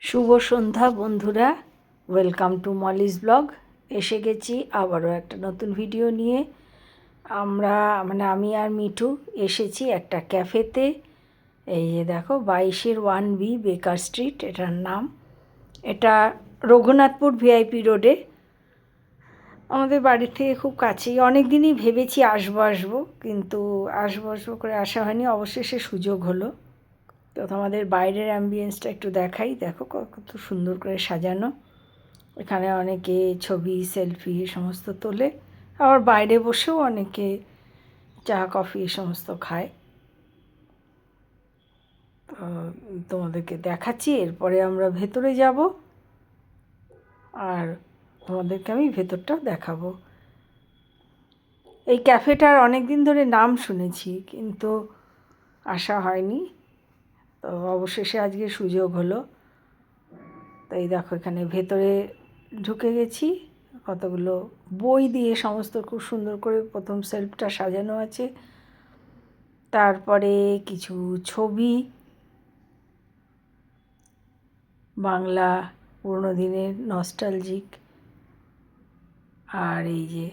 শুভ সন্ধ্যা বন্ধুরা, welcome to Molly's blog. এসে গেছি আবারও একটা নতুন ভিডিও নিয়ে। আমি আর মিঠু এসেছি একটা ক্যাফেতে। এই যে দেখো, 22-1B বেকার স্ট্রিট এটার নাম। এটা রঘুনাথপুর ভিআইপি রোডে, আমাদের বাড়ি থেকে খুব কাছেই। অনেক দিনই ভেবেছি আসবো কিন্তু আসবো করে আসা হয়নি, অবশেষে সুযোগ হলো। তো তোমাদের বাইরের অ্যাম্বিয়েন্সটা একটু দেখাই। দেখো কত সুন্দর করে সাজানো। এখানে অনেকে ছবি, সেলফি এ সমস্ত তোলে, আবার বাইরে বসেও অনেকে চা, কফি এ সমস্ত খায়। তোমাদেরকে দেখাচ্ছি, এরপরে আমরা ভেতরে যাব আর তোমাদেরকে আমি ভেতরটাও দেখাবো। এই ক্যাফেটার অনেক দিন ধরে নাম শুনেছি কিন্তু আসা হয়নি, তো অবশেষে আজকে সুযোগ হলো। তাই দেখো, এখানে ভেতরে ঢুকে গেছি। কতগুলো বই দিয়ে সমস্ত খুব সুন্দর করে প্রথম সেলফটা সাজানো আছে। তারপরে কিছু ছবি, বাংলা পুরোনো দিনের নস্টালজিক, আর এই যে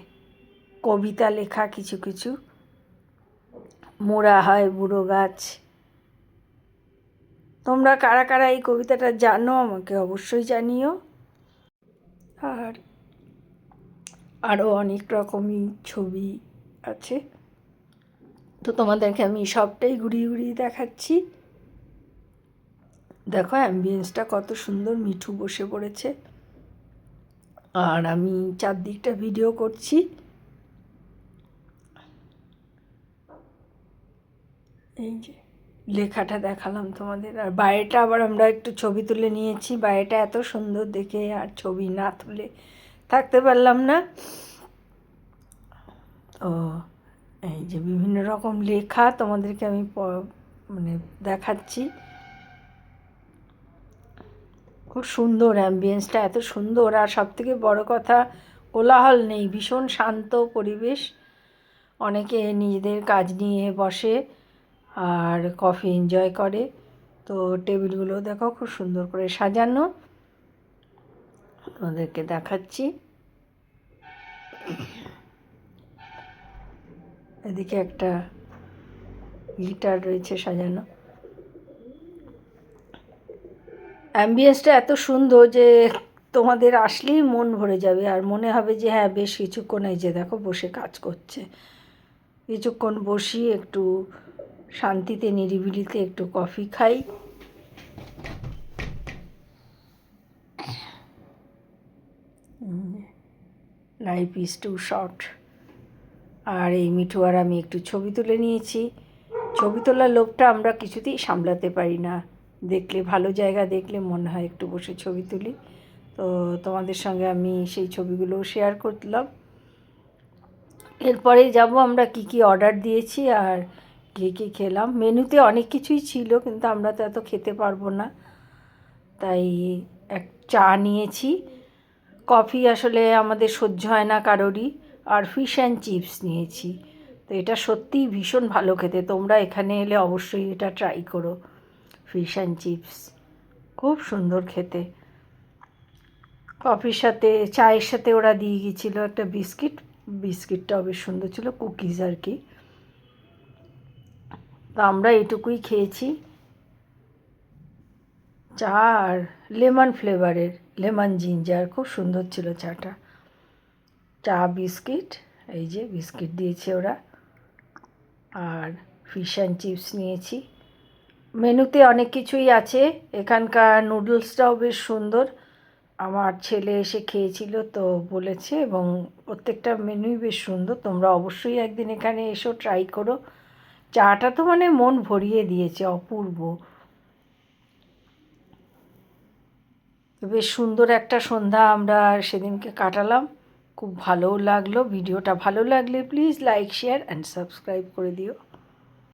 কবিতা লেখা কিছু কিছু। মোরা হয় বুড়ো গাছ। তোমরা কারা কারা এই কবিতাটা জানো আমাকে অবশ্যই জানিও। আর আরও অনেক রকমই ছবি আছে, তো তোমাদেরকে আমি সবটাই ঘুরিয়ে ঘুরিয়ে দেখাচ্ছি। দেখো অ্যাম্বিয়েন্সটা কত সুন্দর, মিঠু বসে পড়েছে আর আমি চারদিকটা ভিডিও করছি। এই যে লেখাটা দেখালাম তোমাদের, আর বাইরেটা আবার আমরা একটু ছবি তুলে নিয়েছি। বাইরেটা এত সুন্দর দেখে আর ছবি না তুলে থাকতে পারলাম না। ও এই যে বিভিন্ন রকম লেখা তোমাদেরকে আমি দেখাচ্ছি। খুব সুন্দর অ্যাম্বিয়েন্সটা, এত সুন্দর। আর সবথেকে বড় কথা, কোলাহল নেই, ভীষণ শান্ত পরিবেশ। অনেকে নিজেদের কাজ নিয়ে বসে আর কফি এনজয় করে। তো টেবিলগুলো দেখো খুব সুন্দর করে সাজানো, তোমাদেরকে দেখাচ্ছি। এদিকে একটা গিটার রয়েছে সাজানো। অ্যাম্বিয়েন্সটা এত সুন্দর যে তোমাদের আসলেই মন ভরে যাবে আর মনে হবে যে হ্যাঁ, বেশ কিছুক্ষণ এই যে দেখো বসে কাজ করছে। কিছুক্ষণ বসি, একটু শান্তিতে নিরিবিলিতে একটু কফি খাই। Life is too short. আর এই মিঠু আর আমি একটু ছবি তুলে নিয়েছি। ছবি তোলার লোভটা আমরা কিছুতেই সামলাতে পারি না। দেখলে, ভালো জায়গা দেখলে মনে হয় একটু বসে ছবি তুলি। তো তোমাদের সঙ্গে আমি সেই ছবিগুলো শেয়ার করলাম। এরপরে যাব আমরা কি কি অর্ডার দিয়েছি আর কী কী খেলাম। মেনুতে অনেক কিছুই ছিল কিন্তু আমরা তো এত খেতে পারবো না, তাই এক চা নিয়েছি। কফি আসলে আমাদের সহ্য হয় না কারোরই। আর ফিশ অ্যান্ড চিপস নিয়েছি। তো এটা সত্যিই ভীষণ ভালো খেতে, তোমরা এখানে এলে অবশ্যই এটা ট্রাই করো। ফিশ অ্যান্ড চিপস খুব সুন্দর খেতে। কফির সাথে, চায়ের সাথে ওরা দিয়ে গিয়েছিলো একটা বিস্কিট। বিস্কিটটাও বেশ সুন্দর ছিল, কুকিজ আর কি। তো আমরা এটুকুই খেয়েছি, চা আর লেমন ফ্লেভারের, লেমন জিঞ্জার, খুব সুন্দর ছিল চাটা। চা, বিস্কিট, এই যে বিস্কিট দিয়েছে ওরা, আর ফিশ অ্যান্ড চিপস নিয়েছি। মেনুতে অনেক কিছুই আছে। এখানকার নুডলসটাও বেশ সুন্দর। আমার ছেলে এসে খেয়েছিল তো বলেছে, এবং প্রত্যেকটা মেনুই বেশ সুন্দর। তোমরা অবশ্যই একদিন এখানে এসো, ট্রাই করো। চাটা তো মন ভরিয়ে দিয়েছে, অপূর্ব। বেশ সুন্দর একটা সন্ধ্যা আমরা সেদিনকে কাটালাম, খুব ভালোও লাগলো। ভিডিওটা ভালো লাগলে please like, share and subscribe করে দিও।